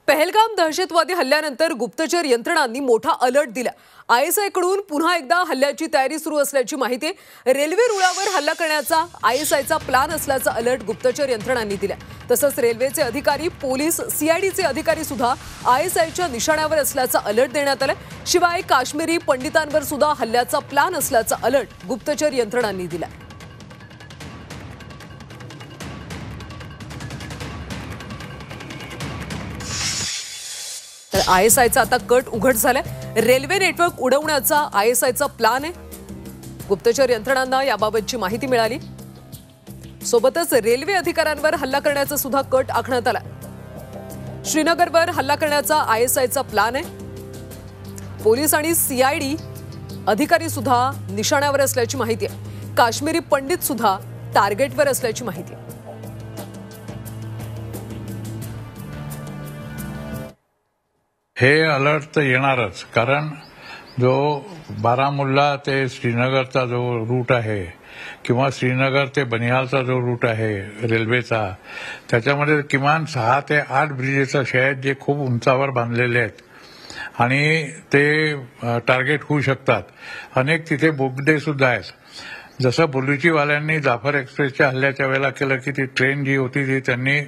पहलगाम दहशतवादी हल्ल्यानंतर गुप्तचर यंत्रणांनी मोठा अलर्ट दिला। आयएसआयकडून पुन्हा एकदा हल्ल्याची तयारी सुरू असल्याची माहिती। रेल्वे रुळावर हल्ला करण्याचा आयएसआयचा प्लॅन असल्याचा अलर्ट गुप्तचर यंत्रणांनी दिला। तसंच रेल्वेचे अधिकारी, पोलीस, सीआयडीचे अधिकारी सुद्धा आयएसआयच्या निशाण्यावर असल्याचा अलर्ट देण्यात आला। शिवाय काश्मीरी पंडितांवर सुद्धा हल्ल्याचा प्लॅन असल्याचा अलर्ट गुप्तचर यंत्रणांनी दिला। तर आयएसआयचा आता कट उघड झालाय। रेल्वे नेटवर्क उडवण्याचा आयएसआयचा प्लॅन आहे। गुप्तचर यंत्रणांना याबाबतची माहिती मिळाली। सोबतच रेल्वे अधिकाऱ्यांवर हल्ला करण्याचा सुद्धा कट आखण्यात आला। श्रीनगरवर हल्ला करण्याचा आयएसआयचा प्लॅन आहे। पोलीस आणि सीआयडी अधिकारी सुद्धा निशाण्यावर असल्याची माहिती आहे। काश्मीरी पंडित सुद्धा टार्गेटवर असल्याची माहिती आहे। हे अलर्ट तर येणारच, कारण जो बारामुल्ला ते श्रीनगरचा जो रूट आहे किंवा श्रीनगर ते बनिहालचा जो रूट आहे रेल्वेचा, त्याच्यामध्ये किमान 6 ते 8 ब्रिजेस असे आहेत जे खूप उंचावर बांधलेले आहेत आणि ते टार्गेट होऊ शकतात। अनेक तिथे बोगदे सुद्धा आहेत। जसं बुलुचीवाल्यांनी जाफर एक्सप्रेसच्या हल्ल्याच्या वेळेला केलं की ती ट्रेन जी होती ती त्यांनी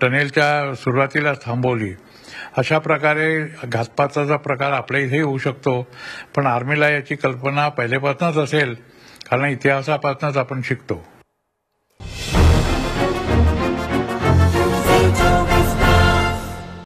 टनेलच्या सुरुवातीला थांबवली। अशा प्रकारे घातपाताचा प्रकार आपल्या इथे होऊ शकतो, पण आर्मीला याची कल्पना पहिल्यापासूनच असेल, कारण इतिहासापासूनच आपण शिकतो।